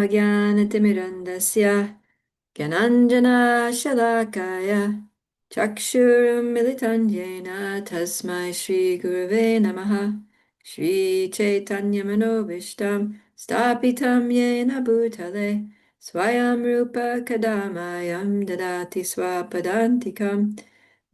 Ajnanatimirandasya Gyananjana Shalakaya Chakshurum Militan Yena Tasmai Shri Gurave Namaha Shri Chaitanya Manobishtam Stapitam Yena Bhutale Swayam Rupa Kadamayam Dadati Swapadantikam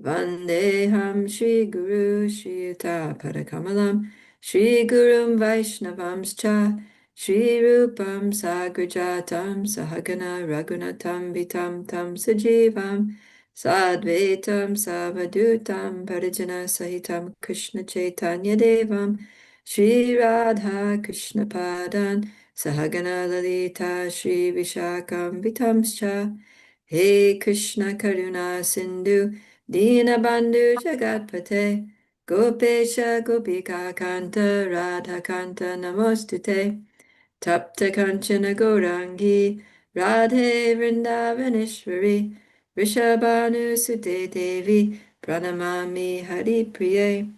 Vandeham Shri Guru Shri Yuta Padakamalam Shri Gurum Vaishnavamscha Shri Rupam Sagrajatam Sahagana Raghunatam Vitam Tam Sajivam Sadvaitam Savadutam Parijana Sahitam Krishna Chaitanya Devam Shri Radha Krishna Padan Sahagana Lalita Shri Vishakam Vitamscha He Krishna Karuna Sindhu Dinabandhu Jagatpate Gopesha Gopika Kanta Radha Kanta Namostute Tapta Kanchana Gaurangi Radhe Vrindavaneshwari Vrishabhanu Sute Devi Pranamami Hari Priye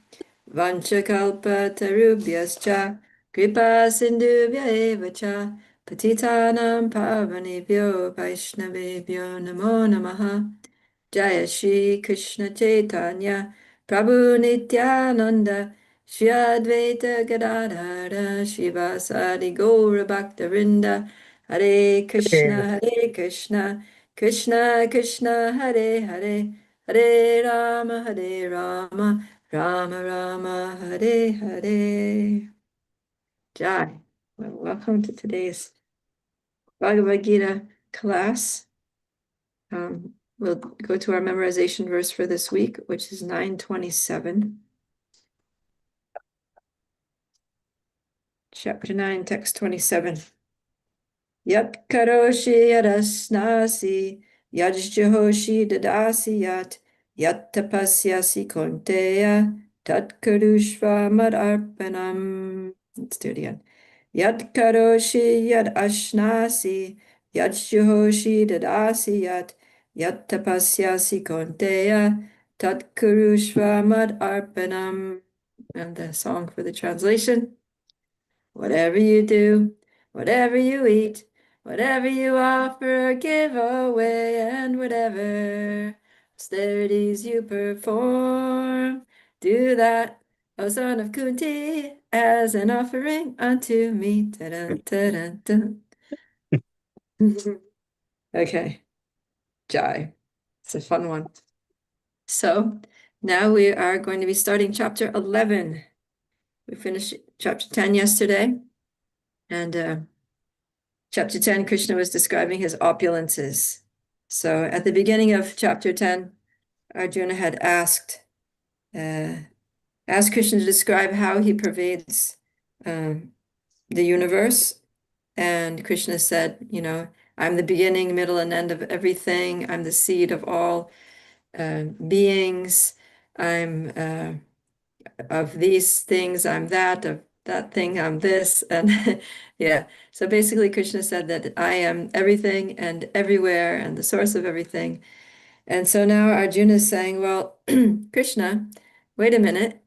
Vanchakalpa Tarubhyascha Kripa Sindhubhya Eva Cha Patitanam Pavanebhyo Vaishnavebhyo Namo Namaha Jaya Shri Krishna Chaitanya Prabhu Nityananda Shri Advaita Gadadhara Shivasadi Gaura Bhaktarinda Hare Okay. Krishna Hare Krishna Krishna Krishna Hare Hare Hare Rama Hare Rama Rama Rama Hare Hare Jai. Well, welcome to today's Bhagavad Gita class. We'll go to our memorization verse for this week, which is 927. Chapter 9, text 27. Yat karoshi yadasnasi, yajjahoshi dadasi yat tapasyasi konteya, tat karushva madarpanam. Let's do it again. Yat karoshi yad ashnasi, yajjahoshi dadasi yat tapasyasi konteya, tat karushva madarpanam. And the song for the translation. Whatever you do, whatever you eat, whatever you offer, give away, and whatever austerities you perform, do that, O son of Kunti, as an offering unto me. Ta-dun, ta-dun, dun. Okay, Jai. It's a fun one. So now we are going to be starting chapter 11. We finished chapter 10 yesterday, and chapter 10, Krishna was describing his opulences. So at the beginning of chapter 10, Arjuna had asked Krishna to describe how he pervades the universe. And Krishna said, I'm the beginning, middle, and end of everything. I'm the seed of all beings. I'm of these things, I'm that, of that thing, I'm this. And yeah, so basically Krishna said that I am everything and everywhere and the source of everything. And so now Arjuna is saying, well, Krishna, wait a minute.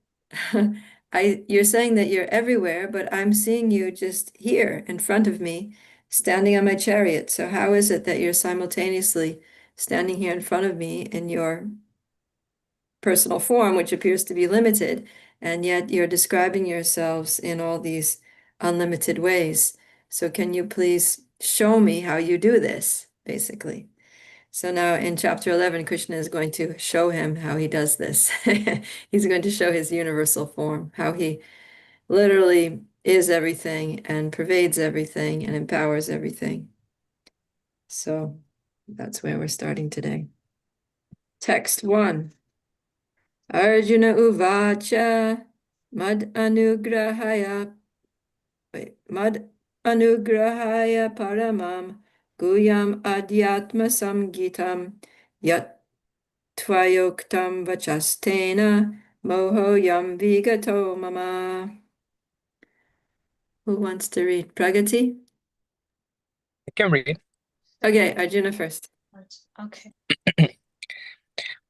You're saying that you're everywhere, but I'm seeing you just here in front of me, standing on my chariot. So how is it that you're simultaneously standing here in front of me in your personal form, which appears to be limited, and yet you're describing yourselves in all these unlimited ways. So can you please show me how you do this, basically? So now in chapter 11, Krishna is going to show him how he does this. He's going to show his universal form, how he literally is everything and pervades everything and empowers everything. So that's where we're starting today. Text 1. Arjuna Uvacha Mad Anugrahaya Paramam Guyam Adhyatma Samgitam Yat Tvayoktam Vachastena Mohoyam Vigato Mama. Who wants to read? Pragati? I can read. Okay, Arjuna first. Okay.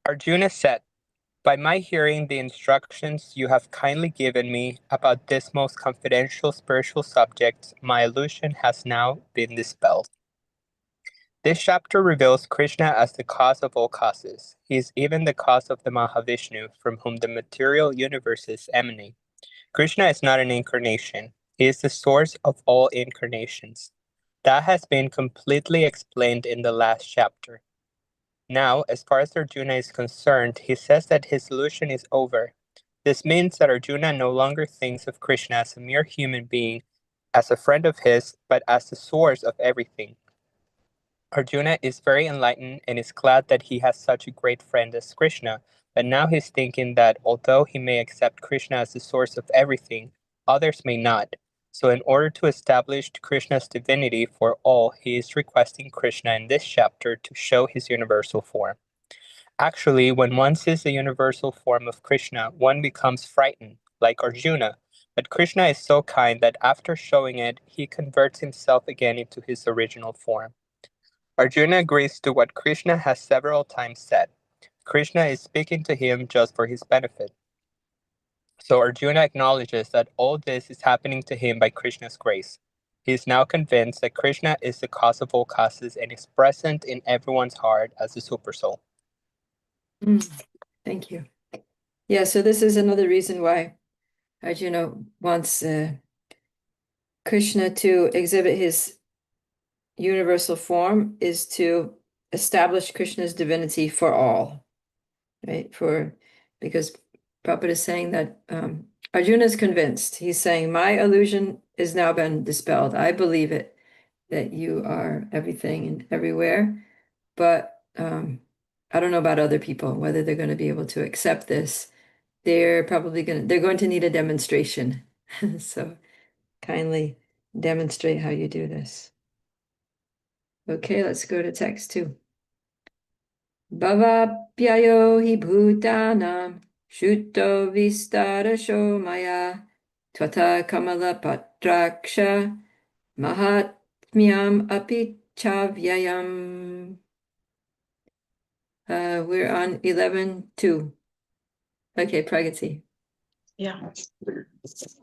Arjuna said, By my hearing the instructions you have kindly given me about this most confidential spiritual subject, my illusion has now been dispelled. This chapter reveals Krishna as the cause of all causes. He is even the cause of the Mahavishnu, from whom the material universes emanate. Krishna is not an incarnation. He is the source of all incarnations. That has been completely explained in the last chapter. Now, as far as Arjuna is concerned, he says that his illusion is over. This means that Arjuna no longer thinks of Krishna as a mere human being, as a friend of his, but as the source of everything. Arjuna is very enlightened and is glad that he has such a great friend as Krishna, but now he's thinking that although he may accept Krishna as the source of everything, others may not. So, in order to establish Krishna's divinity for all, he is requesting Krishna in this chapter to show his universal form. Actually, when one sees the universal form of Krishna, one becomes frightened, like Arjuna. But Krishna is so kind that after showing it, he converts himself again into his original form. Arjuna agrees to what Krishna has several times said. Krishna is speaking to him just for his benefit. So Arjuna acknowledges that all this is happening to him by Krishna's grace. He is now convinced that Krishna is the cause of all causes and is present in everyone's heart as the Supersoul. Thank you. Yeah, so this is another reason why Arjuna wants Krishna to exhibit his universal form is to establish Krishna's divinity for all, right? Because Prabhupada is saying that Arjuna is convinced. He's saying, my illusion has now been dispelled. I believe it, that you are everything and everywhere. But I don't know about other people, whether they're going to be able to accept this. They're going to need a demonstration. So kindly demonstrate how you do this. Okay, let's go to text 2. Bhavapyayo hi bhutanam shuto vistarasho maya tvata kamala patraksha mahatmyam api chavyayam. We're on 11:2. Okay, Pragati. Yeah.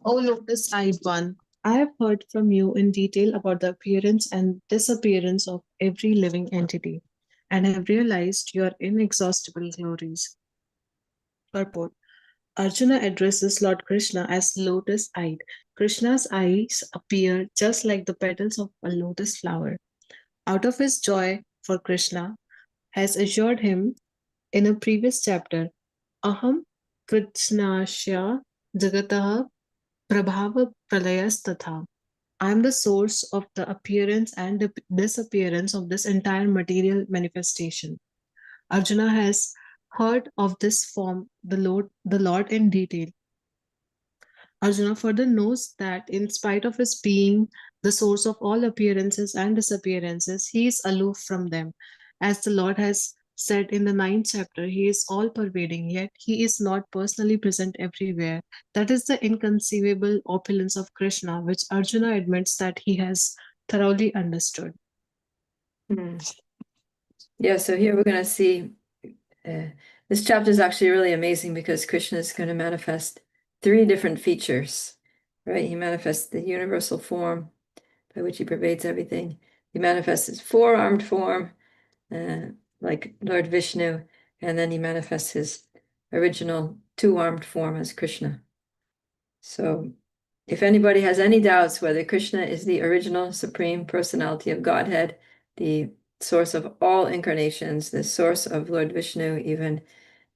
Oh, lotus-eyed one, I have heard from you in detail about the appearance and disappearance of every living entity, and have realized your inexhaustible glories. Purport. Arjuna addresses Lord Krishna as lotus-eyed. Krishna's eyes appear just like the petals of a lotus flower. Out of his joy for Krishna, has assured him in a previous chapter, Aham Krishnasya Jagatah Prabhava Pralayas I am the source of the appearance and disappearance of this entire material manifestation. Arjuna has heard of this form, the Lord in detail. Arjuna further knows that in spite of his being the source of all appearances and disappearances, he is aloof from them. As the Lord has said in the ninth chapter, he is all pervading, yet he is not personally present everywhere. That is the inconceivable opulence of Krishna, which Arjuna admits that he has thoroughly understood. Yeah, so here we're going to see this chapter is actually really amazing because Krishna is going to manifest 3 different features, right? He manifests the universal form by which he pervades everything. He manifests his 4-armed form, like Lord Vishnu, and then he manifests his original 2-armed form as Krishna. So if anybody has any doubts whether Krishna is the original Supreme Personality of Godhead, the source of all incarnations, the source of Lord Vishnu even,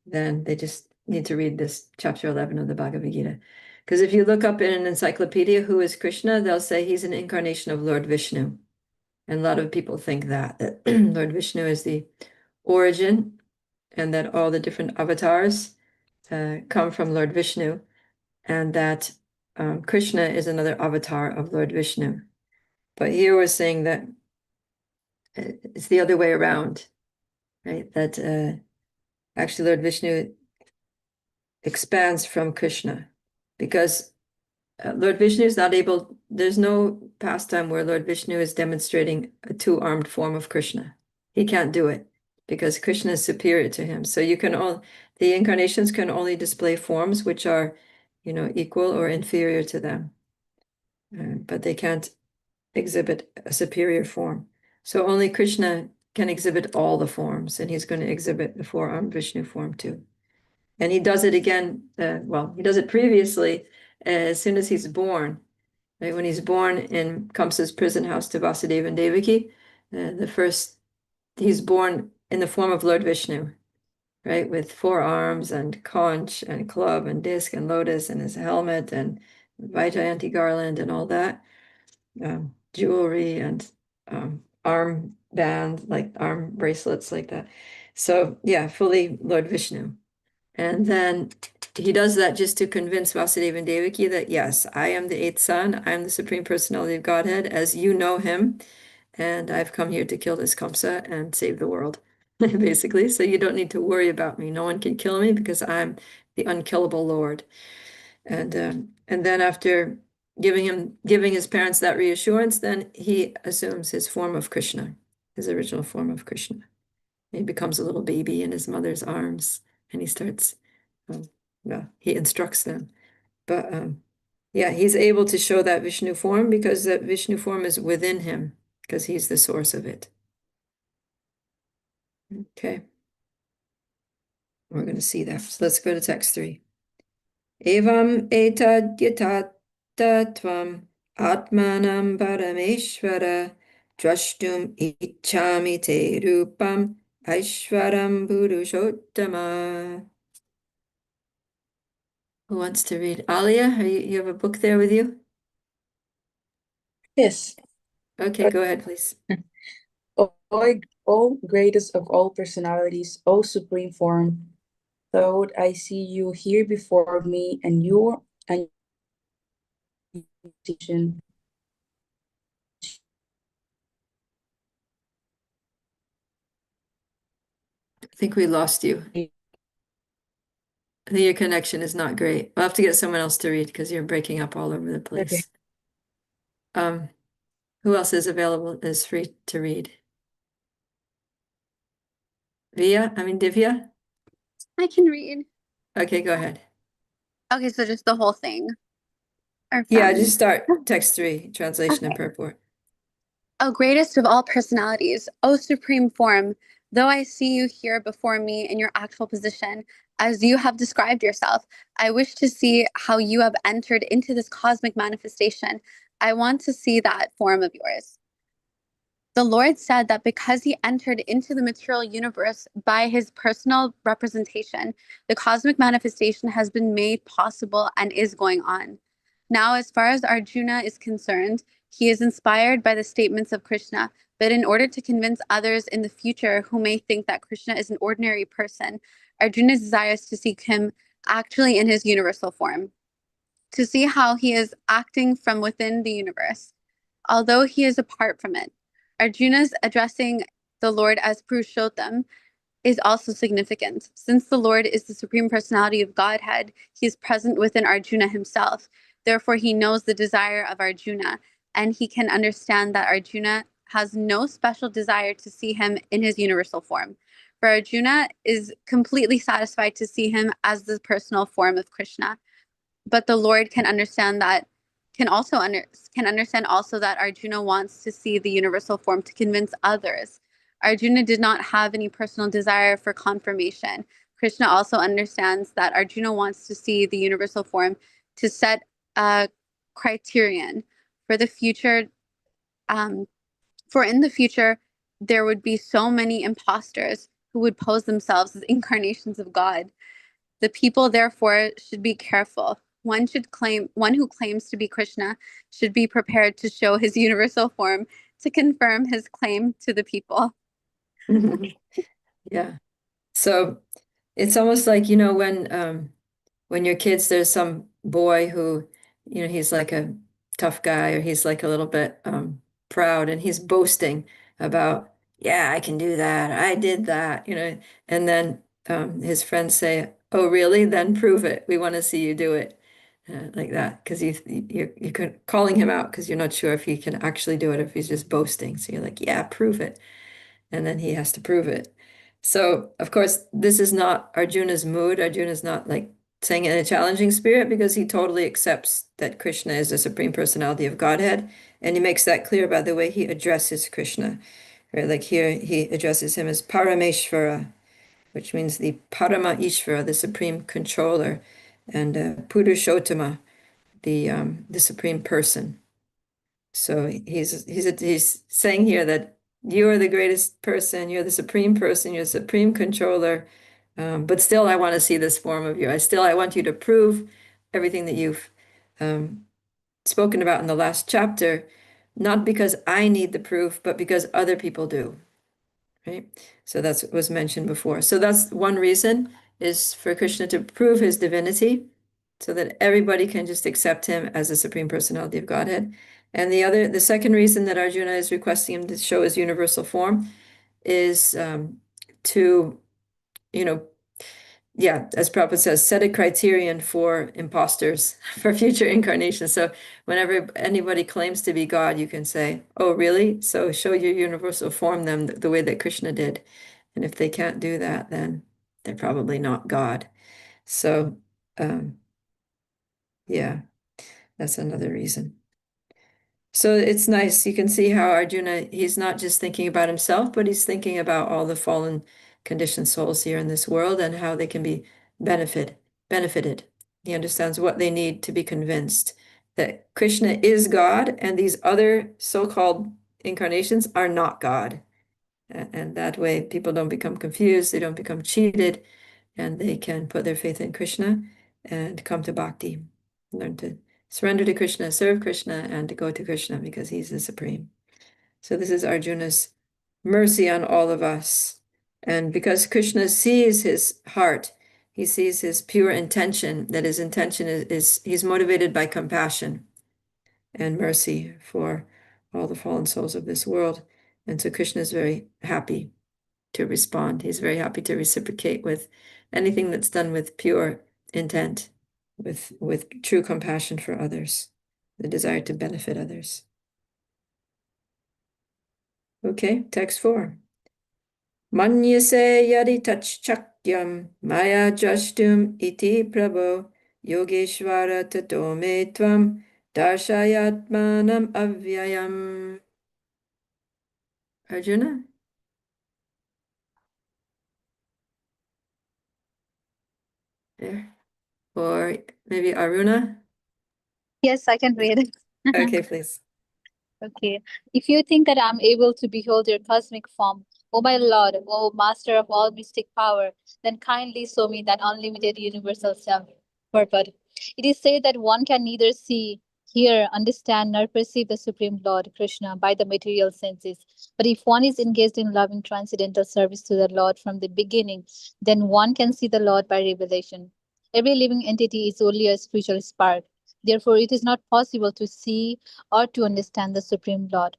then they just need to read this chapter 11 of the Bhagavad Gita. Because if you look up in an encyclopedia who is Krishna, they'll say he's an incarnation of Lord Vishnu. And a lot of people think that Lord Vishnu is the origin and that all the different avatars come from Lord Vishnu, and that Krishna is another avatar of Lord Vishnu. But here we're saying that it's the other way around, right? That actually Lord Vishnu expands from Krishna because Lord Vishnu is not able, there's no pastime where Lord Vishnu is demonstrating a 2-armed form of Krishna. He can't do it because Krishna is superior to him. So you can all, The incarnations can only display forms which are, equal or inferior to them, but they can't exhibit a superior form. So only Krishna can exhibit all the forms, and he's going to exhibit the four-armed Vishnu form too. And he does it again, he does it previously as soon as he's born. Right? When he's born in Kamsa's prison house to Vasudeva and Devaki, he's born in the form of Lord Vishnu, right? With four arms and conch and club and disc and lotus and his helmet and Vaijayanti garland and all that, jewelry and arm band, like arm bracelets like that. So yeah, fully Lord Vishnu. And then he does that just to convince Vasudeva and Devaki that yes, I am the eighth son, I am the Supreme Personality of Godhead, as you know him, and I've come here to kill this Kamsa and save the world, basically. So you don't need to worry about me. No one can kill me because I'm the unkillable Lord. And then after giving his parents that reassurance, then he assumes his form of Krishna, his original form of Krishna. He becomes a little baby in his mother's arms, and he starts, he instructs them. But yeah, he's able to show that Vishnu form because that Vishnu form is within him, because he's the source of it. Okay. We're going to see that. So let's go to text 3. Evam etad yatattvam atmanam parameshvara drashtum ichami te rupam aishvaram purushottama. Who wants to read? Alia, you have a book there with you? Yes. Okay, go ahead, please. O greatest of all personalities, O supreme form, thought I see you here before me, and your station. I think we lost you. I think your connection is not great. I'll have to get someone else to read because you're breaking up all over the place. Who else is available, is free to read? Divya? I can read. Okay, go ahead. Okay, so just the whole thing. Or Yeah, from... just start text 3, translation and Okay. purport. O greatest of all personalities, O supreme form, though I see you here before me in your actual position, as you have described yourself, I wish to see how you have entered into this cosmic manifestation. I want to see that form of yours. The Lord said that because he entered into the material universe by his personal representation, the cosmic manifestation has been made possible and is going on. Now, as far as Arjuna is concerned, he is inspired by the statements of Krishna, but in order to convince others in the future who may think that Krishna is an ordinary person, Arjuna desires to see him actually in his universal form, to see how he is acting from within the universe, although he is apart from it. Arjuna's addressing the Lord as Purushottam is also significant. Since the Lord is the Supreme Personality of Godhead, he is present within Arjuna himself. Therefore, he knows the desire of Arjuna, and he can understand that Arjuna has no special desire to see him in his universal form. For Arjuna is completely satisfied to see him as the personal form of Krishna. But the Lord can understand that can understand also that Arjuna wants to see the universal form to convince others. Arjuna did not have any personal desire for confirmation. Krishna also understands that Arjuna wants to see the universal form to set a criterion for the future. For in the future, there would be so many imposters who would pose themselves as incarnations of God. The people, therefore, should be careful. One who claims to be Krishna should be prepared to show his universal form to confirm his claim to the people. Yeah. So it's almost like, when you're kids, there's some boy who, he's like a tough guy, or he's like a little bit proud, and he's boasting about, yeah, I can do that. I did that, and then his friends say, oh, really? Then prove it. We want to see you do it. Like that, because you're calling him out because you're not sure if he can actually do it, if he's just boasting. So you're like, yeah, prove it. And then he has to prove it. So, of course, this is not Arjuna's mood. Arjuna is not like saying it in a challenging spirit because he totally accepts that Krishna is the Supreme Personality of Godhead. And he makes that clear by the way he addresses Krishna. Right? Like here, he addresses him as Parameshvara, which means the Parama Ishvara, the Supreme Controller, and Purushottama, the Supreme Person. So he's saying here that you are the greatest person, you're the supreme person, you're the supreme controller, but still I want to see this form of you. I want you to prove everything that you've um, spoken about in the last chapter, not because I need the proof, but because other people do, right? So that's what was mentioned before. So that's one reason is for Krishna to prove his divinity so that everybody can just accept him as the Supreme Personality of Godhead. And the second reason that Arjuna is requesting him to show his universal form is to, you know, yeah, as Prabhupada says, set a criterion for imposters for future incarnations. So whenever anybody claims to be God, you can say, oh, really? So show your universal form them the way that Krishna did. And if they can't do that, then they're probably not God. So, yeah, that's another reason. So it's nice. You can see how Arjuna, he's not just thinking about himself, but he's thinking about all the fallen conditioned souls here in this world and how they can be benefited. He understands what they need to be convinced that Krishna is God and these other so-called incarnations are not God. And that way people don't become confused, they don't become cheated, and they can put their faith in Krishna and come to bhakti, learn to surrender to Krishna, serve Krishna, and to go to Krishna because he's the supreme. So this is Arjuna's mercy on all of us. And because Krishna sees his heart, he sees his pure intention, that his intention is he's motivated by compassion and mercy for all the fallen souls of this world. And so Krishna is very happy to respond. He's very happy to reciprocate with anything that's done with pure intent, with true compassion for others, the desire to benefit others. Okay, text 4. Manyase yadi tachchakyam maya drashtum iti prabho yogeshvara tato me tvam darshayatmanam avyayam. Arjuna? There. Or maybe Aruna? Yes, I can read. Okay, please. Okay. If you think that I'm able to behold your cosmic form, O my Lord, O Master of all mystic power, then kindly show me that unlimited universal self. Purport. It is said that one can neither see, hear, understand, nor perceive the Supreme Lord Krishna by the material senses. But if one is engaged in loving transcendental service to the Lord from the beginning, then one can see the Lord by revelation. Every living entity is only a spiritual spark. Therefore, it is not possible to see or to understand the Supreme Lord.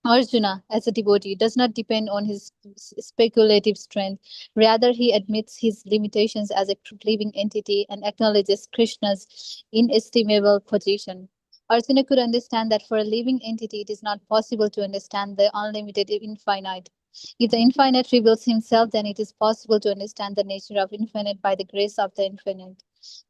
Arjuna, as a devotee, does not depend on his speculative strength. Rather, he admits his limitations as a living entity and acknowledges Krishna's inestimable position. Arjuna could understand that for a living entity, it is not possible to understand the unlimited infinite. If the infinite reveals himself, then it is possible to understand the nature of infinite by the grace of the infinite.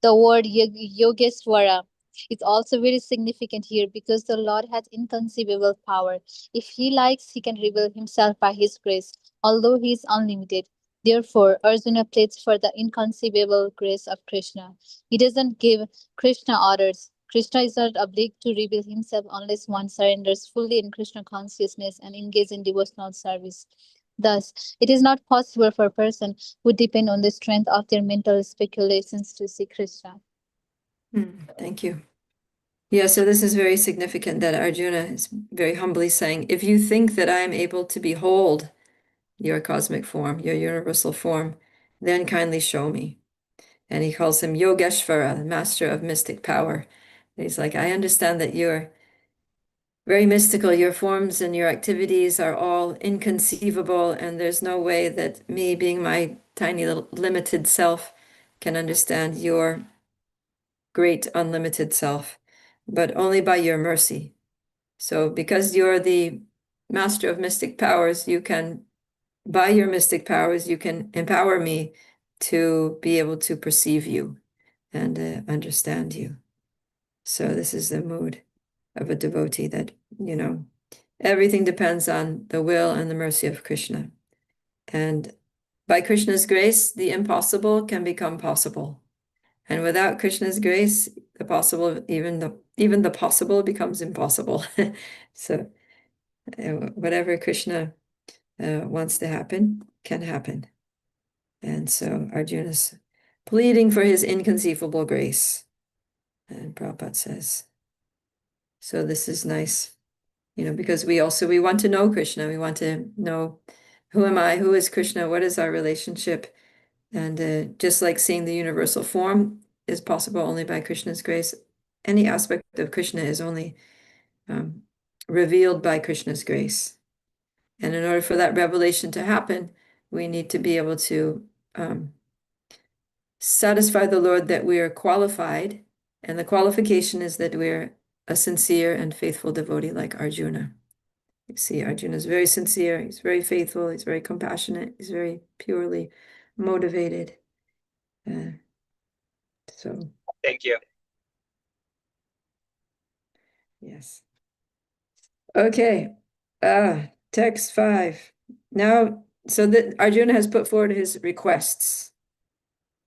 The word Yogeswara is also very significant here because the Lord has inconceivable power. If he likes, he can reveal himself by his grace, although he is unlimited. Therefore, Arjuna pleads for the inconceivable grace of Krishna. He doesn't give Krishna orders. Krishna is not obliged to reveal himself unless one surrenders fully in Krishna consciousness and engages in devotional service. Thus, it is not possible for a person who depend on the strength of their mental speculations to see Krishna. Thank you. Yeah, so this is very significant that Arjuna is very humbly saying, if you think that I am able to behold your cosmic form, your universal form, then kindly show me. And he calls him Yogeshvara, the master of mystic power. He's like, I understand that you're very mystical. Your forms and your activities are all inconceivable, and there's no way that me, being my tiny little limited self, can understand your great unlimited self, but only by your mercy. So because you're the master of mystic powers, you can by your mystic powers, you can empower me to be able to perceive you and understand you. So this is the mood of a devotee that, everything depends on the will and the mercy of Krishna. And by Krishna's grace, the impossible can become possible. And without Krishna's grace, the possible, even the possible becomes impossible. So whatever Krishna wants to happen can happen. And so Arjuna's pleading for his inconceivable grace. And Prabhupada says, so this is nice, because we want to know Krishna. We want to know, who am I? Who is Krishna? What is our relationship? And just like seeing the universal form is possible only by Krishna's grace, any aspect of Krishna is only revealed by Krishna's grace. And in order for that revelation to happen, we need to be able to satisfy the Lord that we are qualified. And the qualification is that we're a sincere and faithful devotee like Arjuna. You see, Arjuna is very sincere, he's very faithful, he's very compassionate, he's very purely motivated. So, Thank you. yes. Okay, text 5. Now, so that Arjuna has put forward his requests.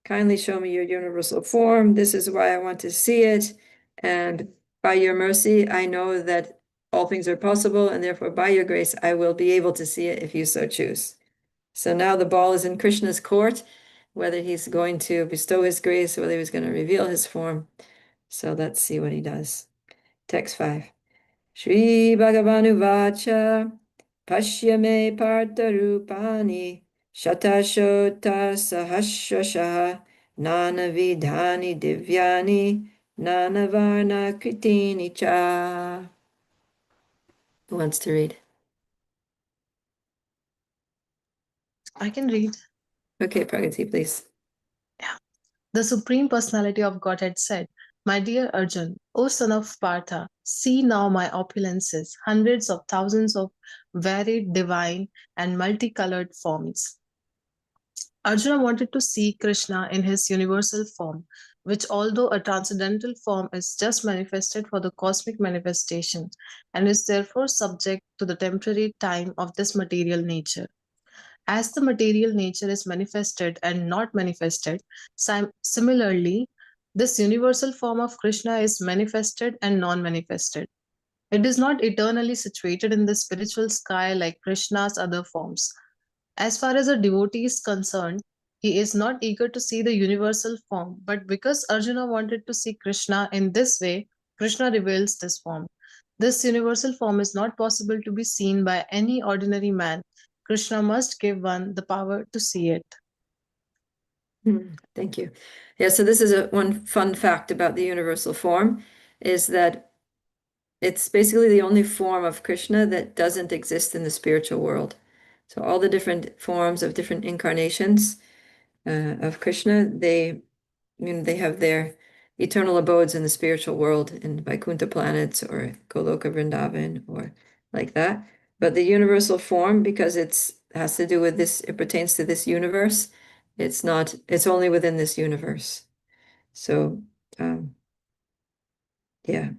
Kindly show me your universal form. This is why I want to see it. And by your mercy, I know that all things are possible, and therefore by your grace, I will be able to see it if you so choose. So now the ball is in Krishna's court, whether he's going to bestow his grace, whether he's going to reveal his form. So let's see what he does. Text 5. Shri Bhagavanu Vacha Pashyame Partha Rupani Shatashota Sahasrashaha Nana Vidhani Divyani Nana Varna Kritini Cha. Who wants to read? I can read. Okay, Pragati, please. The Supreme Personality of Godhead said, "My dear Arjun, O son of Partha, see now my opulences, hundreds of thousands of varied, divine, and multicolored forms." Arjuna wanted to see Krishna in his universal form, which, although a transcendental form, is just manifested for the cosmic manifestation and is therefore subject to the temporary time of this material nature. As the material nature is manifested and not manifested, similarly, this universal form of Krishna is manifested and non manifested. It is not eternally situated in the spiritual sky like Krishna's other forms. As far as a devotee is concerned, he is not eager to see the universal form, but because Arjuna wanted to see Krishna in this way, Krishna reveals this form. This universal form is not possible to be seen by any ordinary man. Krishna must give one the power to see it. Thank you. Yeah, so this is one fun fact about the universal form is that it's basically the only form of Krishna that doesn't exist in the spiritual world. So all the different forms of different incarnations of Krishna, they have their eternal abodes in the spiritual world, in Vaikuntha planets or Goloka Vrindavan or like that. But the universal form, because it has to do with this, it pertains to this universe. It's only within this universe. So, yeah,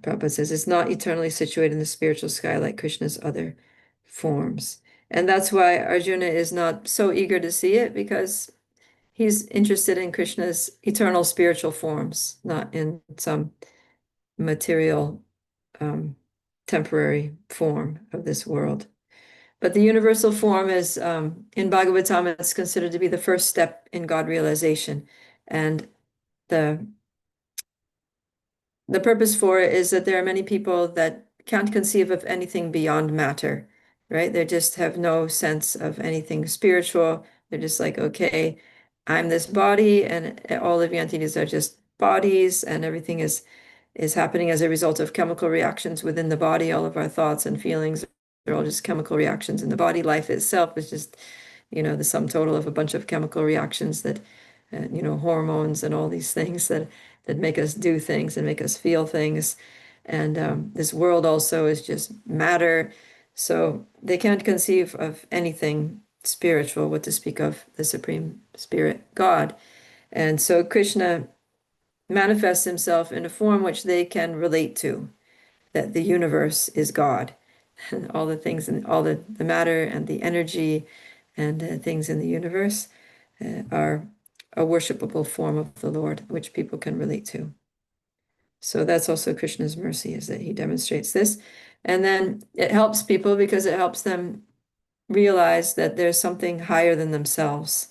Prabhupada says it's not eternally situated in the spiritual sky like Krishna's other forms. And that's why Arjuna is not so eager to see it, because he's interested in Krishna's eternal spiritual forms, not in some material, temporary form of this world. But the universal form is, in Bhagavatam, it's considered to be the first step in God realization. And the purpose for it is that there are many people that can't conceive of anything beyond matter, right? They just have no sense of anything spiritual. They're just like, okay, I'm this body, and all living entities are just bodies, and everything is happening as a result of chemical reactions within the body. All of our thoughts and feelings are all just chemical reactions in the body. Life itself is just, the sum total of a bunch of chemical reactions that, hormones and all these things that make us do things and make us feel things. And this world also is just matter. So they can't conceive of anything spiritual, what to speak of the Supreme Spirit, God. And so Krishna manifests himself in a form which they can relate to, that the universe is God. And all the things and all the matter and the energy and things in the universe are a worshipable form of the Lord, which people can relate to. So that's also Krishna's mercy, is that he demonstrates this. And then it helps people because it helps them realize that there's something higher than themselves,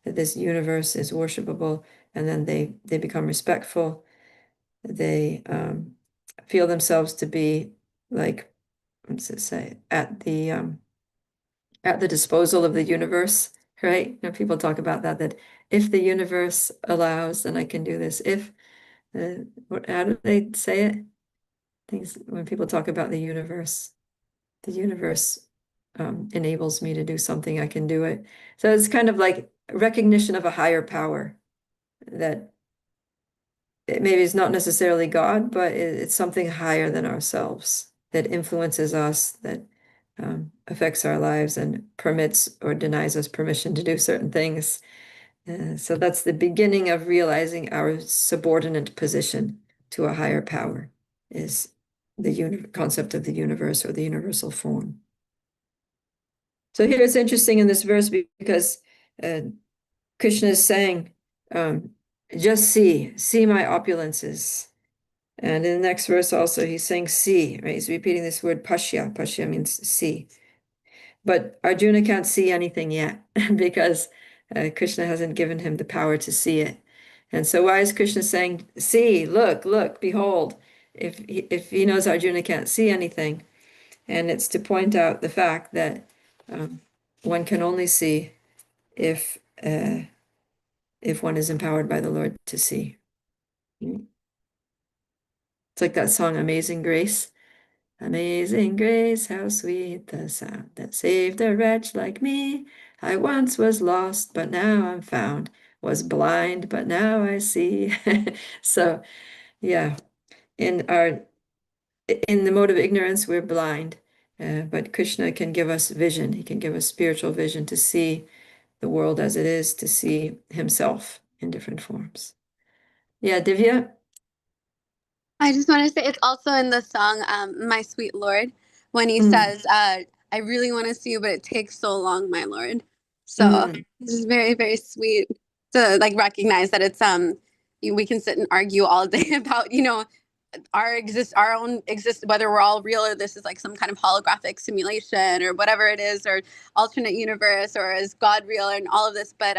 that this universe is worshipable, and then they become respectful. They feel themselves to be like, what's it say, at the disposal of the universe, right? You know, people talk about that if the universe allows, then I can do this. If how do they say it? Things when people talk about the universe enables me to do something, I can do it. So it's kind of like recognition of a higher power that it maybe is not necessarily God, but it's something higher than ourselves that influences us, that affects our lives and permits or denies us permission to do certain things. So that's the beginning of realizing our subordinate position to a higher power, is the concept of the universe or the universal form. So here it's interesting in this verse because Krishna is saying, just see my opulences. And in the next verse also, he's saying see, right? He's repeating this word pashya. Pashya means see. But Arjuna can't see anything yet because Krishna hasn't given him the power to see it. And so why is Krishna saying, see, look, behold, if he knows Arjuna can't see anything? And it's to point out the fact that one can only see if one is empowered by the Lord to see. It's like that song, Amazing Grace. Amazing grace, how sweet the sound that saved a wretch like me. I once was lost, but now I'm found. Was blind, but now I see. So, yeah, in the mode of ignorance, we're blind. But Krishna can give us vision. He can give us spiritual vision to see the world as it is, to see himself in different forms. Yeah, Divya? I just want to say it's also in the song My Sweet Lord, when he Mm, says, I really want to see you, but it takes so long, my Lord. So mm, this is very, very sweet to like recognize that it's we can sit and argue all day about, our own exist, whether we're all real or this is like some kind of holographic simulation or whatever it is, or alternate universe, or is God real, and all of this. But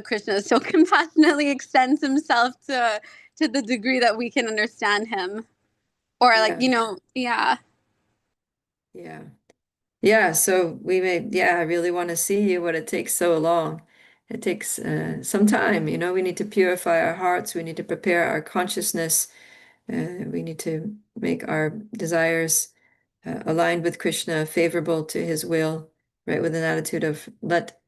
Krishna so compassionately extends himself to the degree that we can understand him, or like, yeah, yeah. yeah. Yeah, so I really want to see you, but it takes so long. It takes some time, we need to purify our hearts, we need to prepare our consciousness, we need to make our desires aligned with Krishna, favorable to his will, right? With an attitude of let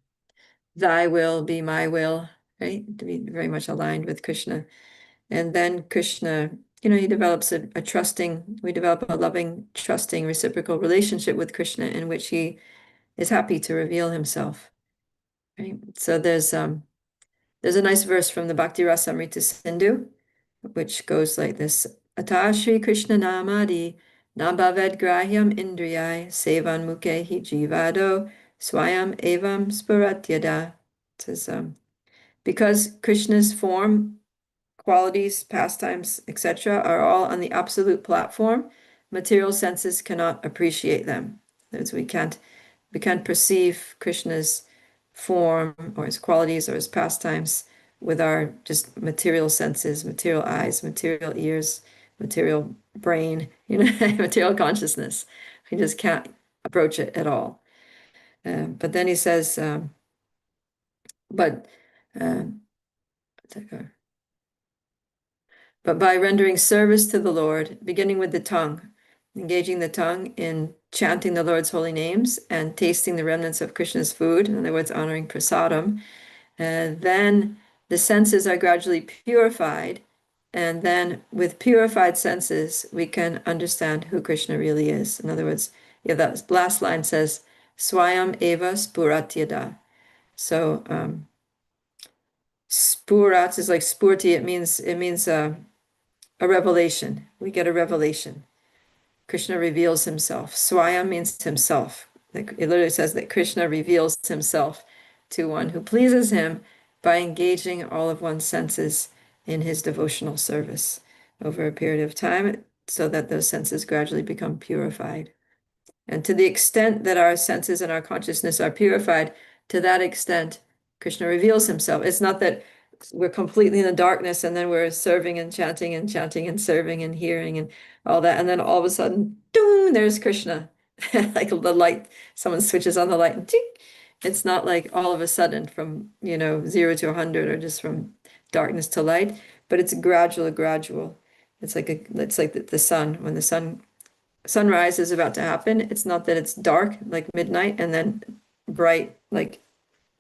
thy will be my will, right? To be very much aligned with Krishna. And then Krishna, he develops we develop a loving, trusting, reciprocal relationship with Krishna in which he is happy to reveal himself. Right? So there's a nice verse from the Bhakti Rasamrita Sindhu, which goes like this: Ata Shri Krishna Namadi Nabhaved Grahyam Indriyai Sevan Mukehi Jivado Swayam Evam Sparatyada. It says, because Krishna's form, qualities, pastimes, etc., are all on the absolute platform, material senses cannot appreciate them. As we can't perceive Krishna's form or his qualities or his pastimes with our just material senses, material eyes, material ears, material brain, material consciousness. We just can't approach it at all. But then he says, but um, but by rendering service to the Lord, beginning with the tongue, engaging the tongue in chanting the Lord's holy names and tasting the remnants of Krishna's food, in other words, honoring prasadam, and then the senses are gradually purified. And then with purified senses, we can understand who Krishna really is. In other words, that last line says, Swayam eva spuratyada. So spurat is like spurti. It means a revelation. We get a revelation. Krishna reveals himself. Swayam means himself. It literally says that Krishna reveals himself to one who pleases him by engaging all of one's senses in his devotional service over a period of time so that those senses gradually become purified. And to the extent that our senses and our consciousness are purified, to that extent, Krishna reveals himself. It's not that we're completely in the darkness and then we're serving and chanting and chanting and serving and hearing and all that. And then all of a sudden, doom, there's Krishna. Like the light, someone switches on the light and ting. It's not like all of a sudden from, 0 to 100 or just from darkness to light, but it's gradual. It's like the sun. When the sunrise is about to happen, it's not that it's dark like midnight and then bright like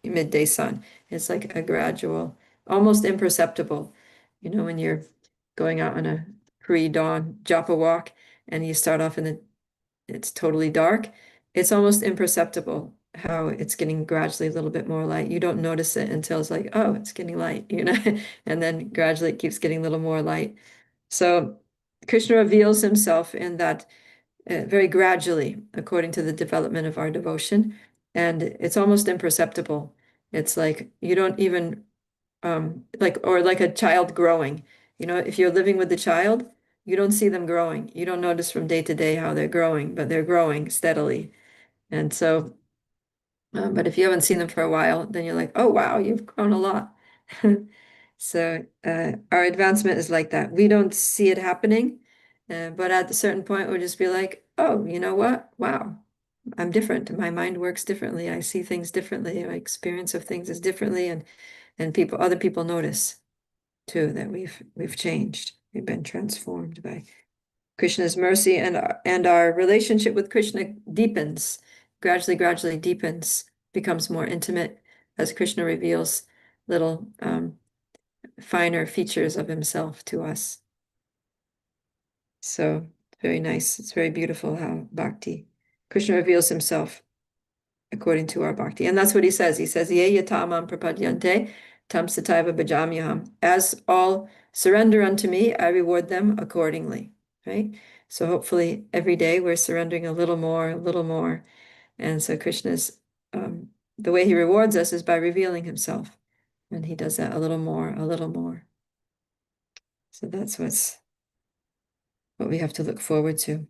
midday sun. It's like a gradual, almost imperceptible. When you're going out on a pre-dawn japa walk and you start off it's totally dark, it's almost imperceptible how it's getting gradually a little bit more light. You don't notice it until it's like, oh, it's getting light, and then gradually it keeps getting a little more light. So Krishna reveals himself in that very gradually, according to the development of our devotion. And it's almost imperceptible. It's like you don't even, or like a child growing. If you're living with the child, you don't see them growing. You don't notice from day to day how they're growing, but they're growing steadily. And so, but if you haven't seen them for a while, then you're like, oh, wow, you've grown a lot. So our advancement is like that. We don't see it happening, but at a certain point, we'll just be like, oh, you know what? Wow, I'm different. My mind works differently. I see things differently. My experience of things is differently, and other people notice too that we've changed. We've been transformed by Krishna's mercy, and our relationship with Krishna deepens, gradually deepens, becomes more intimate as Krishna reveals little finer features of himself to us. So very nice. It's very beautiful how Krishna reveals himself according to our bhakti. And that's what he says. He says, Ye yatamam prapadyante tam sataiva bhajamyaham. As all surrender unto me, I reward them accordingly. Right? So hopefully every day we're surrendering a little more. And so Krishna's, the way he rewards us is by revealing himself. And he does that a little more. So that's what we have to look forward to.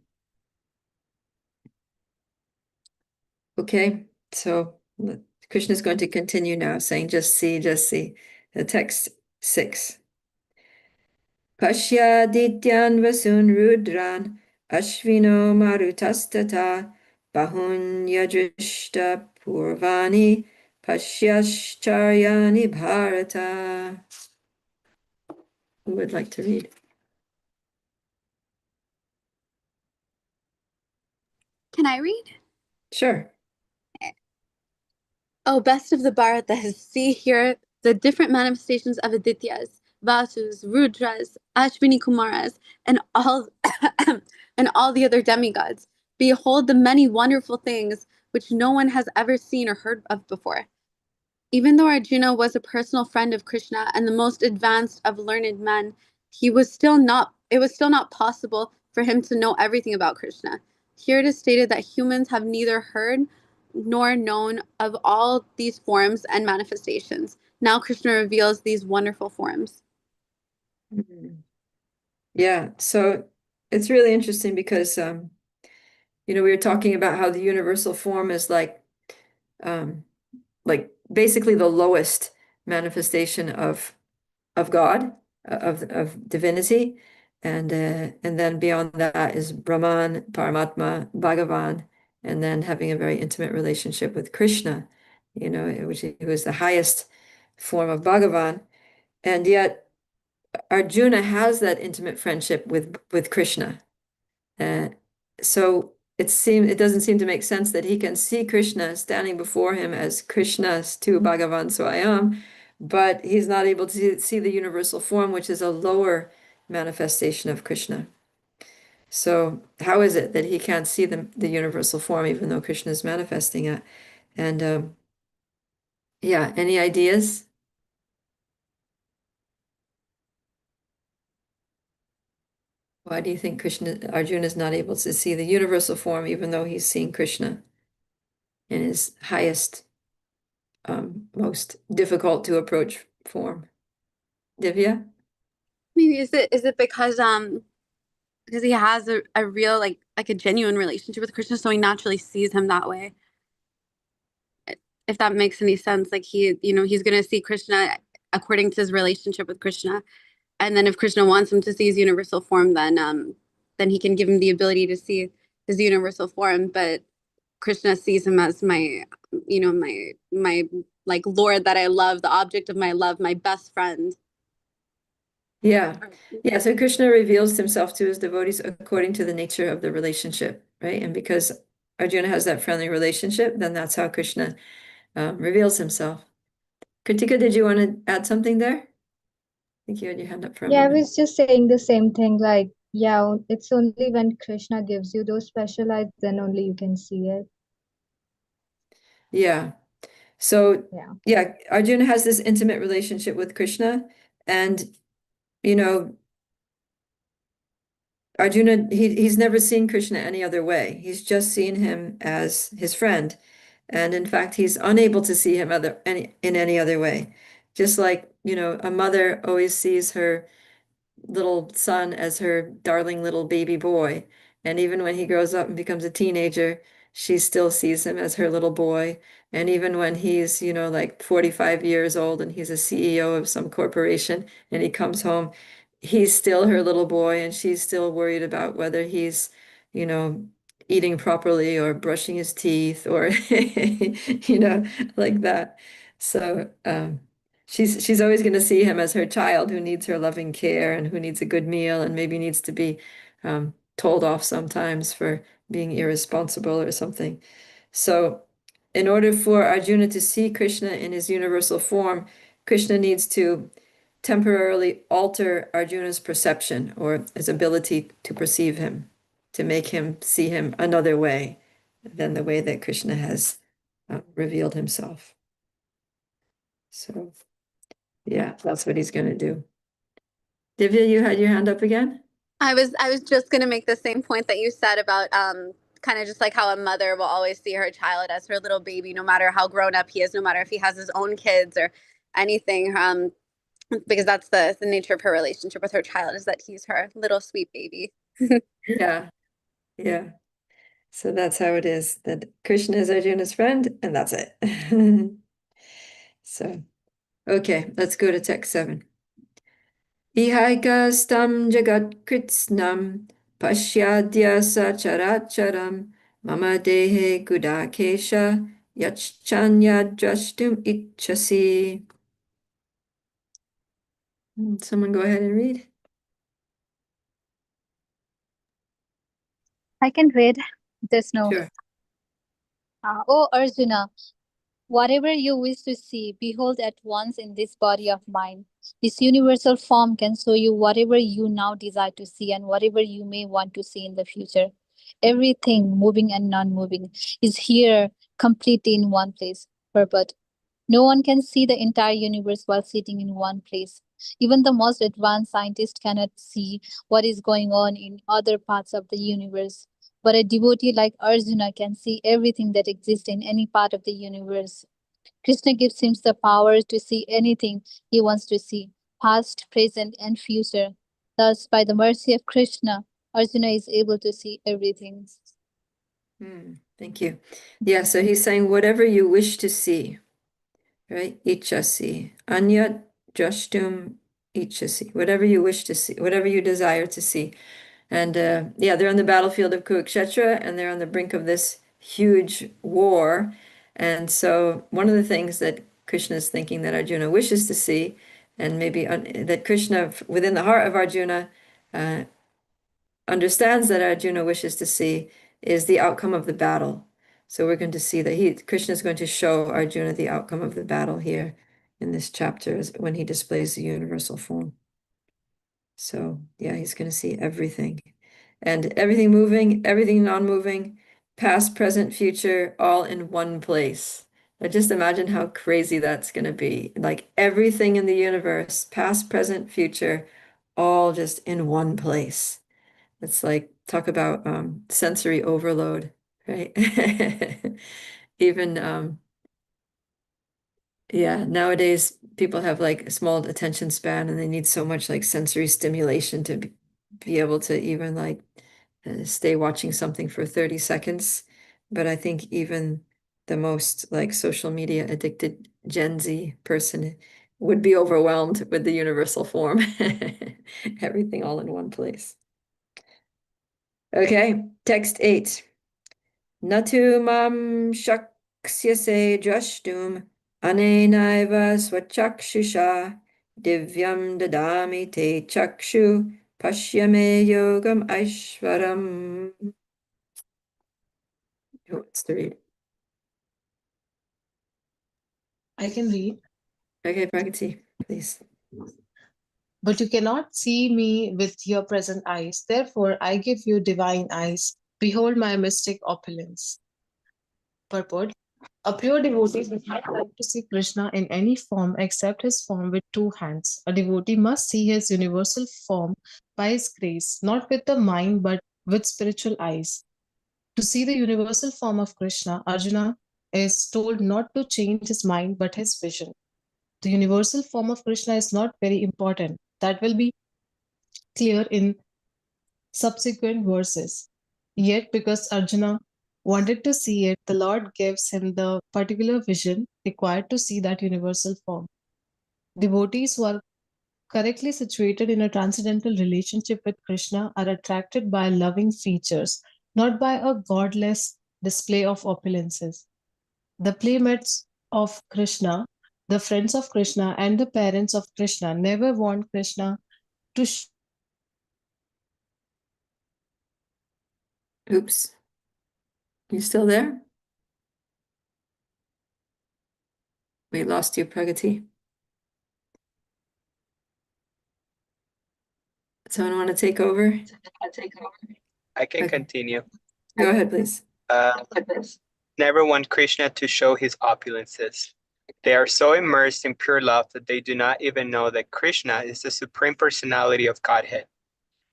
Okay, so Krishna is going to continue now, saying, just see. The text 6. Pashyadityan vasun rudran ashvino marutastata bahun yajrishta purvani pashyascharyani bharata. Who would like to read? Can I read? Sure. Oh, best of the Bharatas, see here the different manifestations of Adityas, Vasus, Rudras, Ashwini Kumaras, and all and all the other demigods. Behold the many wonderful things which no one has ever seen or heard of before. Even though Arjuna was a personal friend of Krishna and the most advanced of learned men, it was still not possible for him to know everything about Krishna. Here it is stated that humans have neither heard nor known of all these forms and manifestations. Now Krishna reveals these wonderful forms. Mhm. Yeah, so it's really interesting because we were talking about how the universal form is um, like basically the lowest manifestation of God, of divinity, and then beyond that is Brahman, Paramatma, Bhagavan, and then having a very intimate relationship with Krishna, who is the highest form of Bhagavan, and yet Arjuna has that intimate friendship with Krishna. Uh, so it doesn't seem to make sense that he can see Krishna standing before him as Krishna's tu Bhagavan Swayam, but he's not able to see the universal form, which is a lower manifestation of Krishna. So how is it that he can't see the universal form even though Krishna is manifesting it? And yeah, any ideas? Why do you think Arjuna is not able to see the universal form even though he's seeing Krishna in his highest, most difficult to approach form? Divya? Maybe is it because he has a real like a genuine relationship with Krishna, so he naturally sees him that way. If that makes any sense, like he's gonna see Krishna according to his relationship with Krishna, and then if Krishna wants him to see his universal form, then he can give him the ability to see his universal form. But Krishna sees him as my like Lord that I love, the object of my love, my best friend. Yeah. Yeah, so Krishna reveals himself to his devotees according to the nature of the relationship, right? And because Arjuna has that friendly relationship, then that's how Krishna reveals himself. Kritika, did you want to add something there? I think you had your hand up for a Yeah, I moment. was just saying the same thing. Like, yeah, it's only when Krishna gives you those special eyes, then only you can see it. Yeah. So, Yeah. yeah, Arjuna has this intimate relationship with Krishna, and you know, Arjuna, he's never seen Krishna any other way. He's just seen him as his friend. And in fact, he's unable to see him in any other way. Just like, a mother always sees her little son as her darling little baby boy. And even when he grows up and becomes a teenager, she still sees him as her little boy. And even when he's, like 45 years old and he's a CEO of some corporation and he comes home, he's still her little boy and she's still worried about whether he's, you know, eating properly or brushing his teeth or, like that. So, she's always going to see him as her child who needs her loving care and who needs a good meal and maybe needs to be told off sometimes for being irresponsible or something. So, in order for Arjuna to see Krishna in his universal form, Krishna needs to temporarily alter Arjuna's perception or his ability to perceive him, to make him see him another way than the way that Krishna has revealed himself. So. Yeah, that's what he's going to do. Divya, you had your hand up again? I was just gonna make the same point that you said about kind of just like how a mother will always see her child as her little baby, no matter how grown up he is, no matter if he has his own kids or anything. Because that's the nature of her relationship with her child is that he's her little sweet baby. Yeah, yeah. So that's how it is, that Krishna is Arjuna's friend, and that's it. So, okay, let's go to text 7. Ihaikastam jagat kritsnam pashyadya sacharacharam mama dehe gudakesha yachchanya drashtum ichasi. Someone go ahead and read. I can read this note. Sure. O Arjuna, whatever you wish to see, behold at once in this body of mine. This universal form can show you whatever you now desire to see and whatever you may want to see in the future. Everything, moving and non moving, is here completely in one place. Purport. No one can see the entire universe while sitting in one place. Even the most advanced scientist cannot see what is going on in other parts of the universe. But a devotee like Arjuna can see everything that exists in any part of the universe. Krishna gives him the power to see anything he wants to see, past, present, and future. Thus, by the mercy of Krishna, Arjuna is able to see everything. Thank you. Yeah, so he's saying whatever you wish to see, right? Ichasi. Anyat drashtum ichasi. Whatever you wish to see, whatever you desire to see. And yeah, they're on the battlefield of Kurukshetra and they're on the brink of this huge war. And so one of the things that Krishna is thinking that Arjuna wishes to see, and maybe that Krishna within the heart of Arjuna uh, understands that Arjuna wishes to see, is the outcome of the battle. So we're going to see that Krishna is going to show Arjuna the outcome of the battle here in this chapter when he displays the universal form. So yeah, he's going to see everything. and everything moving, everything non-moving, past, present, future, all in one place. I just imagine how crazy that's going to be. Like everything in the universe, past, present, future, all just in one place. It's like talk about sensory overload, right? Even yeah, nowadays people have like a small attention span and they need so much like sensory stimulation to be able to even like stay watching something for 30 seconds. But I think even the most like social media addicted Gen Z person would be overwhelmed with the universal form. Everything all in one place. Okay, text 8. Natu mam shaksyase drashtum anenaiva swachakshusha divyam dadami te chakshu pashyame yogam aishvaram. Who wants to read? I can read. Okay, Pragati, please. But you cannot see me with your present eyes. Therefore, I give you divine eyes. Behold my mystic opulence. Purport. A pure devotee does not like to see Krishna in any form except his form with two hands. A devotee must see his universal form by his grace, not with the mind but with spiritual eyes. To see the universal form of Krishna, Arjuna is told not to change his mind but his vision. The universal form of Krishna is not very important. That will be clear in subsequent verses. Yet, because Arjuna wanted to see it, the Lord gives him the particular vision required to see that universal form. Devotees who are correctly situated in a transcendental relationship with Krishna are attracted by loving features, not by a godless display of opulences. The playmates of Krishna, the friends of Krishna, and the parents of Krishna never want Krishna to Oops. You still there? We lost you, Pragati. Someone want to take over? I can Okay, continue. go ahead, please. Never want Krishna to show his opulences. They are so immersed in pure love that they do not even know that Krishna is the Supreme Personality of Godhead.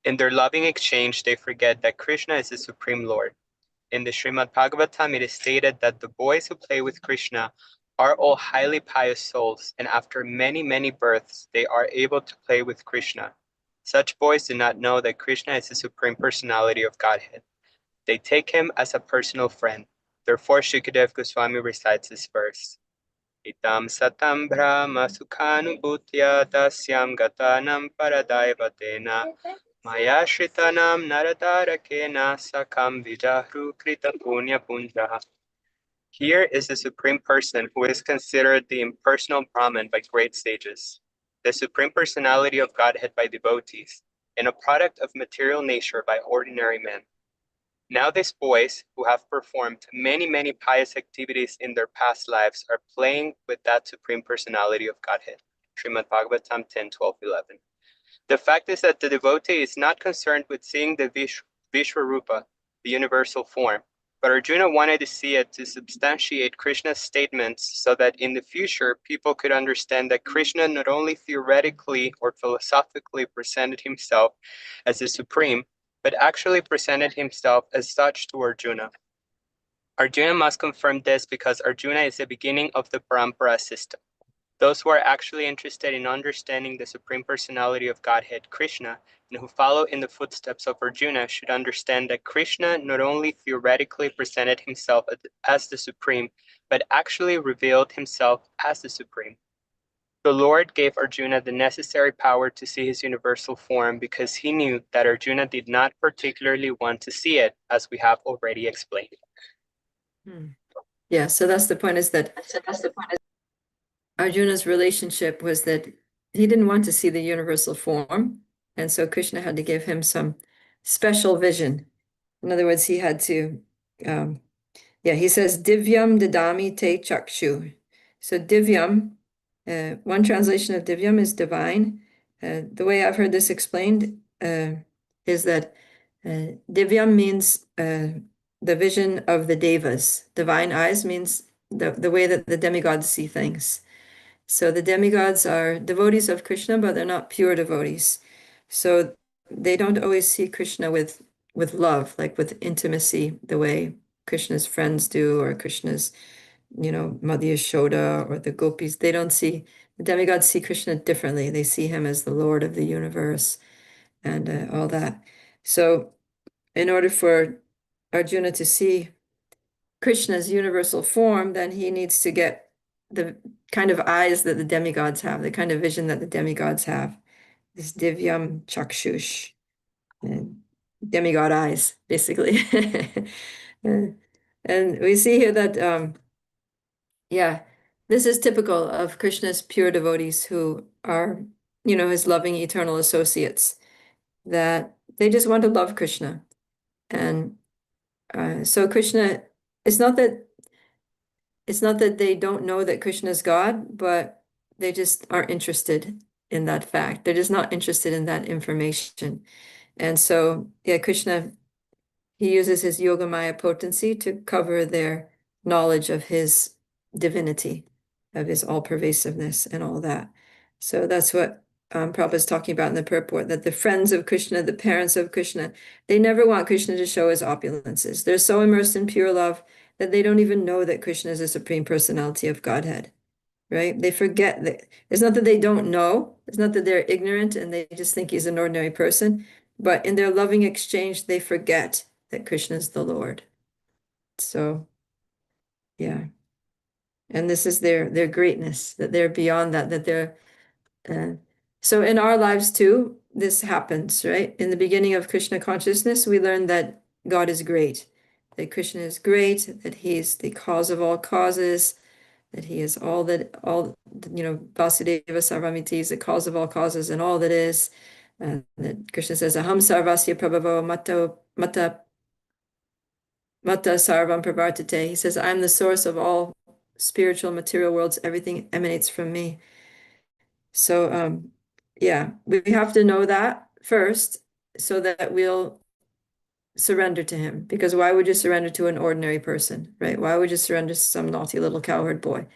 In their loving exchange, they forget that Krishna is the Supreme Lord. In the Srimad Bhagavatam, it is stated that the boys who play with Krishna are all highly pious souls, and after many, many births, they are able to play with Krishna. Such boys do not know that Krishna is the Supreme Personality of Godhead. They take him as a personal friend. Therefore, Shukadev Goswami recites this verse. Itam satam brahma sukhanubhutya dasyam gatanam paradaivatena maya shritanam naradarakena sakam vijahru krita punya punjaha. Here is the Supreme Person who is considered the impersonal Brahman by great sages, the Supreme Personality of Godhead by devotees, and a product of material nature by ordinary men. Now these boys, who have performed many, many pious activities in their past lives, are playing with that Supreme Personality of Godhead. Srimad Bhagavatam 10, 12, 11. The fact is that the devotee is not concerned with seeing the Vishwarupa, the universal form, but Arjuna wanted to see it to substantiate Krishna's statements so that in the future people could understand that Krishna not only theoretically or philosophically presented himself as the Supreme, but actually presented himself as such to Arjuna. Arjuna must confirm this because Arjuna is the beginning of the Parampara system. Those who are actually interested in understanding the Supreme Personality of Godhead, Krishna, and who follow in the footsteps of Arjuna should understand that Krishna not only theoretically presented himself as the Supreme, but actually revealed himself as the Supreme. The Lord gave Arjuna the necessary power to see his universal form because he knew that Arjuna did not particularly want to see it, as we have already explained. Yeah, so that's the point, is that Arjuna's relationship was that he didn't want to see the universal form, and so Krishna had to give him some special vision. In other words, he had to, he says, Divyam dadami te chakshu. So Divyam, one translation of Divyam is divine. The way I've heard this explained is that Divyam means the vision of the devas. Divine eyes means the way that the demigods see things. So the demigods are devotees of Krishna, but they're not pure devotees. So they don't always see Krishna with love, like with intimacy, the way Krishna's friends do, or Krishna's, Mother Yashoda or the gopis. They don't see, the demigods see Krishna differently. They see him as the Lord of the universe and all that. So in order for Arjuna to see Krishna's universal form, then he needs to get the kind of eyes that the demigods have, the kind of vision that the demigods have. This divyam chakshush, demigod eyes, basically. And we see here that, yeah, this is typical of Krishna's pure devotees who are, his loving eternal associates, that they just want to love Krishna. And so Krishna, it's not that they don't know that Krishna is God, but they just aren't interested in that fact. They're just not interested in that information. And so, yeah, Krishna, he uses his Yogamaya potency to cover their knowledge of his divinity, of his all-pervasiveness and all that. So that's what Prabhupada is talking about in the purport, that the friends of Krishna, the parents of Krishna, they never want Krishna to show his opulences. They're so immersed in pure love that they don't even know that Krishna is the Supreme Personality of Godhead, right? They forget that. It's not that they don't know. It's not that they're ignorant and they just think he's an ordinary person. But in their loving exchange, they forget that Krishna is the Lord. So, yeah. And this is their greatness, that they're beyond that, that they're so in our lives too, this happens, right? In the beginning of Krishna consciousness, we learn that God is great, that Krishna is great, that he's the cause of all causes, that he is all, Vasudeva Sarvamiti is the cause of all causes and all that is. That Krishna says, Aham Sarvasya Prabhavo Mata Sarvam Pravartate. He says, I'm the source of all spiritual material worlds. Everything emanates from me. So, yeah, we have to know that first so that we'll surrender to him. Because why would you surrender to an ordinary person, right? Why would you surrender to some naughty little cowherd boy?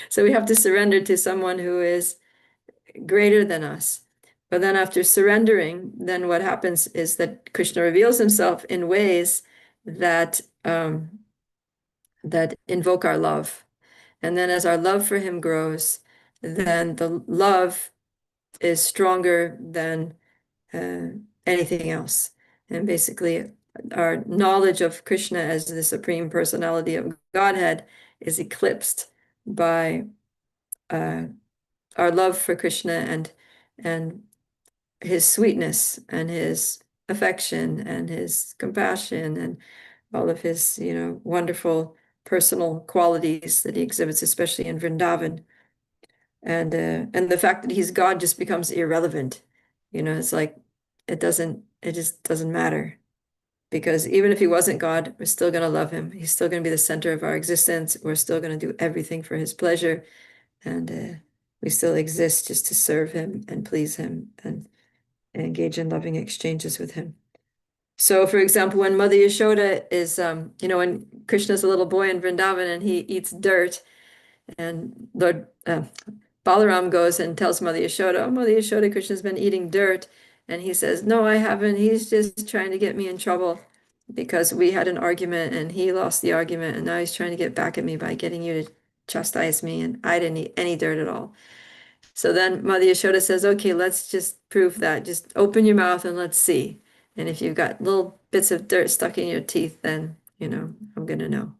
So we have to surrender to someone who is greater than us. But then after surrendering, then what happens is that Krishna reveals himself in ways that that invoke our love. And then as our love for him grows, then the love is stronger than anything else. And basically, our knowledge of Krishna as the Supreme Personality of Godhead is eclipsed by our love for Krishna and his sweetness and his affection and his compassion and all of his, wonderful personal qualities that he exhibits, especially in Vrindavan. And the fact that he's God just becomes irrelevant. It's like it just doesn't matter. Because even if he wasn't God, we're still going to love him. He's still going to be the center of our existence. We're still going to do everything for his pleasure. And we still exist just to serve him and please him and engage in loving exchanges with him. So, for example, when Mother Yashoda is, when Krishna's a little boy in Vrindavan and he eats dirt, and Lord Balaram goes and tells Mother Yashoda, oh, Mother Yashoda, Krishna's been eating dirt. And he says, no, I haven't. He's just trying to get me in trouble because we had an argument and he lost the argument. And now he's trying to get back at me by getting you to chastise me. And I didn't eat any dirt at all. So then Mother Yashoda says, okay, let's just prove that. Just open your mouth and let's see. And if you've got little bits of dirt stuck in your teeth, then, I'm going to know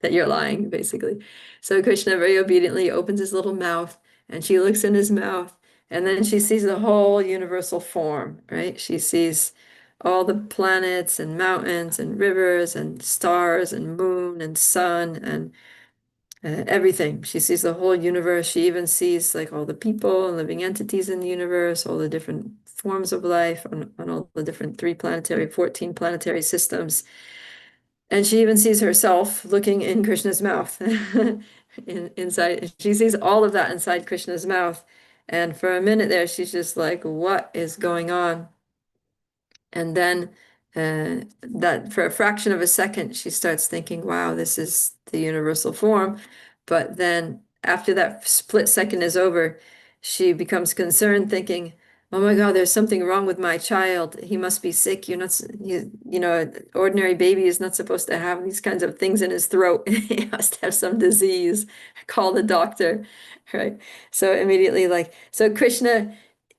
that you're lying, basically. So Krishna very obediently opens his little mouth and she looks in his mouth and then she sees the whole universal form, right? She sees all the planets and mountains and rivers and stars and moon and sun and everything. She sees the whole universe. She even sees like all the people and living entities in the universe, all the different forms of life on all the different 14 planetary systems. And she even sees herself looking in Krishna's mouth. Inside, she sees all of that inside Krishna's mouth. And for a minute there, she's just like, what is going on? And then that for a fraction of a second, she starts thinking, wow, this is the universal form. But then after that split second is over, she becomes concerned, thinking, oh my God, there's something wrong with my child. He must be sick. You're not, you know, an ordinary baby is not supposed to have these kinds of things in his throat. He must have some disease. Call the doctor, right? So immediately, like, so Krishna,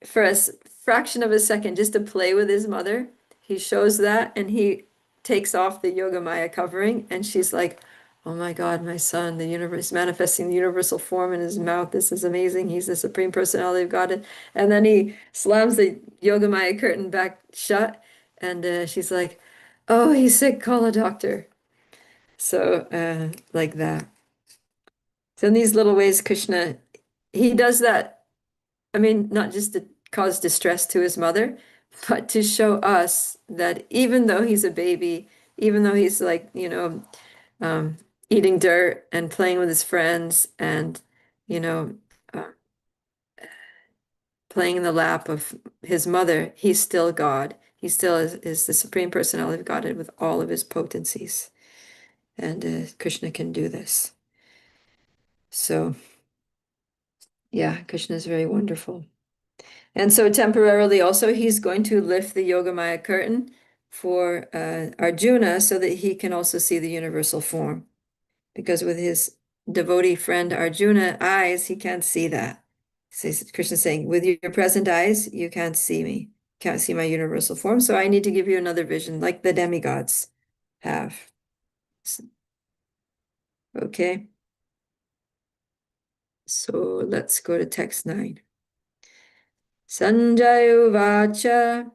for a fraction of a second, just to play with his mother, he shows that and he takes off the Yogamaya covering, and she's like, oh my God, my son, the universe manifesting the universal form in his mouth. This is amazing. He's the Supreme Personality of God. And then he slams the Yogamaya curtain back shut, and she's like, oh, he's sick, call a doctor. So, like that. So in these little ways, Krishna, he does that. I mean, not just to cause distress to his mother, but to show us that even though he's a baby, even though he's like, um, eating dirt and playing with his friends and, you know, uh, playing in the lap of his mother, he's still God. He still is the Supreme Personality of Godhead with all of his potencies. And Krishna can do this. So, yeah, Krishna is very wonderful. And so temporarily also, he's going to lift the Yogamaya curtain for Arjuna so that he can also see the universal form. Because with his devotee friend Arjuna eyes, he can't see that. So Krishna's saying, with your present eyes, you can't see me, can't see my universal form. So I need to give you another vision, like the demigods have. Okay. So let's go to text 9. Sanjay Uvacha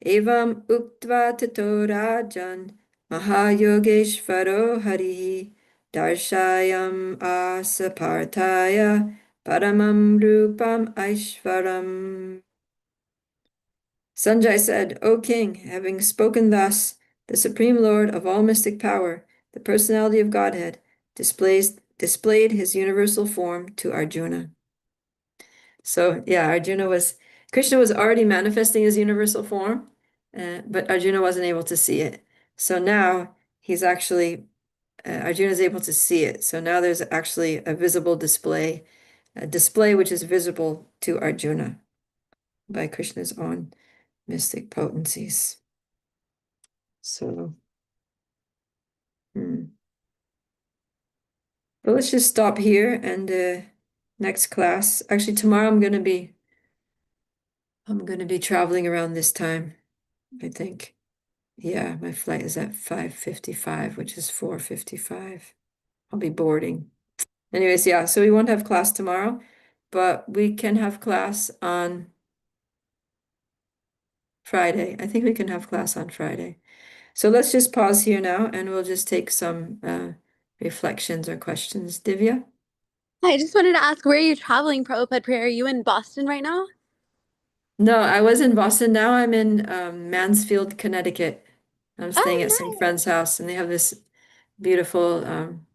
Evam Uktva Tato Rajan Mahayogeshvaro Harihi Darshayam Asaparthaya Paramam Rupam Aishvaram. Sanjay said, O king, having spoken thus, the Supreme Lord of all mystic power, the personality of Godhead, displayed his universal form to Arjuna. So yeah, Krishna was already manifesting his universal form, but Arjuna wasn't able to see it. So now he's actually, Arjuna is able to see it. So now there's actually a visible display, a display which is visible to Arjuna by Krishna's own mystic potencies. So, but let's just stop here and next class. Actually, tomorrow I'm going to be traveling around this time, I think. Yeah, my flight is at 5:55, which is 4:55. I'll be boarding. Anyways, yeah, so we won't have class tomorrow, but we can have class on Friday. I think we can have class on Friday. So let's just pause here now and we'll just take some reflections or questions. Divya? I just wanted to ask, where are you traveling, Prabhupada Priya? Are you in Boston right now? No, I was in Boston. Now I'm in Mansfield, Connecticut. I'm staying at some Oh, friend's house and they have this beautiful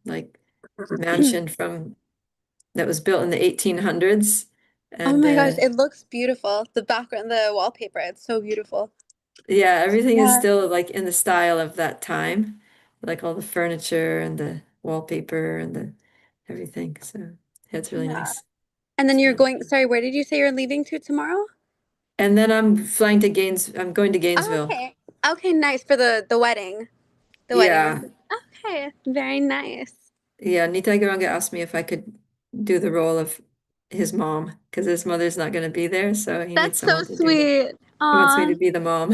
like mansion that was built in the 1800s. oh And my gosh, it looks beautiful. The background, the wallpaper, it's so beautiful. yeah, everything is Yeah. still like in the style of that time, like all the furniture and the wallpaper and the everything. So yeah, it's really Yeah. nice. And then you're So, going, sorry, where did you say you're leaving to tomorrow? and then I'm going to Oh, Gainesville. okay. Okay, nice for the wedding. The wedding. Yeah, Okay, very nice. yeah. Nitai Garanga asked me if I could do the role of his mom because his mother's not going to be there, so he needs That's so someone to do. sweet. He wants me Aw, to be the mom.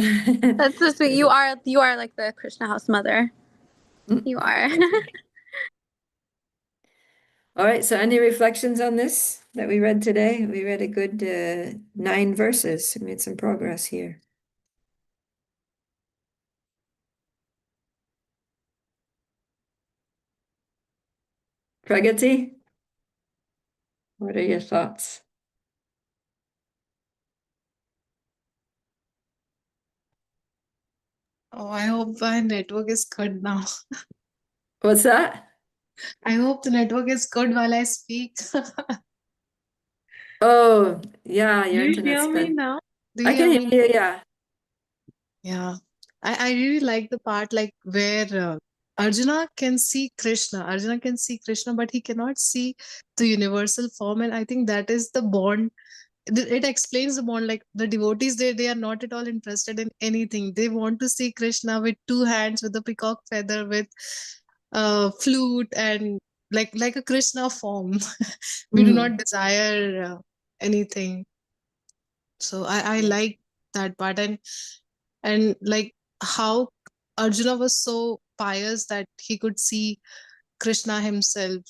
that's so sweet. You are like the Krishna house mother. Mm, You are. thank you. All right, so any reflections on this that we read today? We read a good 9 verses. We made some progress here. Pragati, what are your thoughts? Oh, I hope my network is good now. What's that? I hope the network is good while I speak. Oh, yeah, Do your you internet's hear me been. now? Do you I hear can me? hear you, yeah. Yeah. I really like the part like where Arjuna can see Krishna. Arjuna can see Krishna, but he cannot see the universal form. And I think that is the bond. It explains the bond. Like the devotees, they are not at all interested in anything. They want to see Krishna with two hands, with a peacock feather, with flute, and like a Krishna form. We do not desire anything. So I Yeah. like that part. And like how Arjuna was so pious that he could see Krishna himself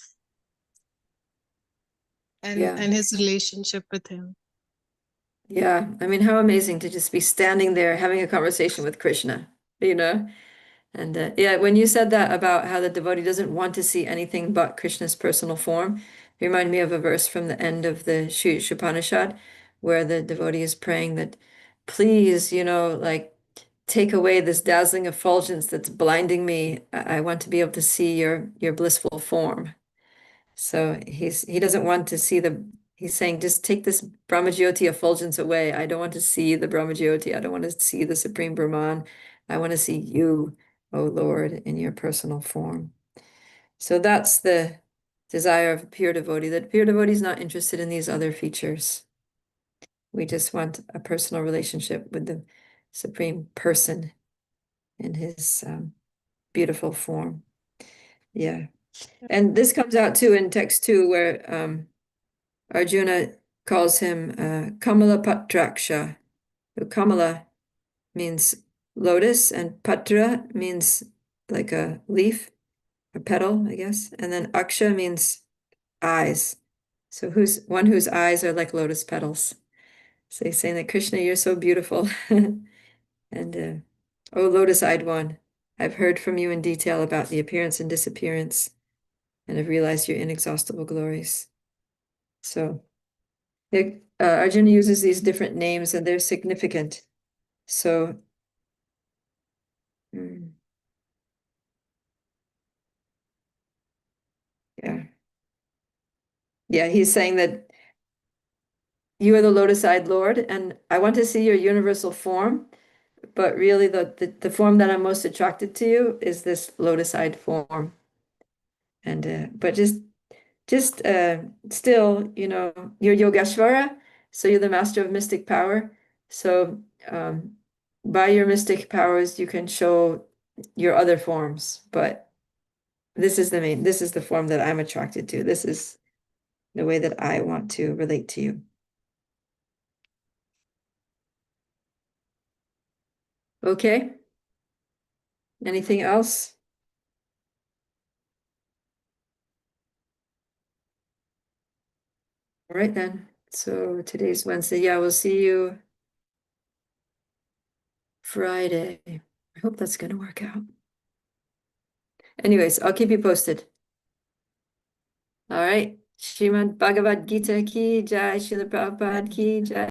Yeah. and his relationship with him. Yeah. I mean, how amazing to just be standing there having a conversation with Krishna, you know? And yeah, when you said that about how the devotee doesn't want to see anything but Krishna's personal form, it reminded me of a verse from the end of the Upanishad, where the devotee is praying that, please, like take away this dazzling effulgence that's blinding me. I want to be able to see your blissful form. So he doesn't want to see he's saying, just take this Brahmajyoti effulgence away. I don't want to see the Brahmajyoti. I don't want to see the Supreme Brahman. I want to see you, O Lord, in your personal form. So that's the desire of a pure devotee, that pure devotee is not interested in these other features. We just want a personal relationship with the Supreme Person in his beautiful form. Yeah. And this comes out too in text two, where Arjuna calls him Kamala Patraksha. So Kamala means lotus, and Patra means like a leaf, a petal, I guess. And then Aksha means eyes. So whose eyes are like lotus petals. So he's saying that Krishna, you're so beautiful. And oh, lotus-eyed one, I've heard from you in detail about the appearance and disappearance, and have realized your inexhaustible glories. So Arjuna uses these different names and they're significant. So, mm, yeah. Yeah, he's saying that you are the lotus-eyed Lord, and I want to see your universal form, but really the form that I'm most attracted to you is this lotus-eyed form. And but just still, you're Yogeshvara, so you're the master of mystic power. So by your mystic powers, you can show your other forms, but this is the form that I'm attracted to. This is the way that I want to relate to you. Okay. Anything else? All right then. So today's Wednesday. Yeah, we'll see you Friday. I hope that's going to work out. Anyways, I'll keep you posted. All right. Srimad Bhagavad Gita ki jai, Srila Prabhupada ki jai.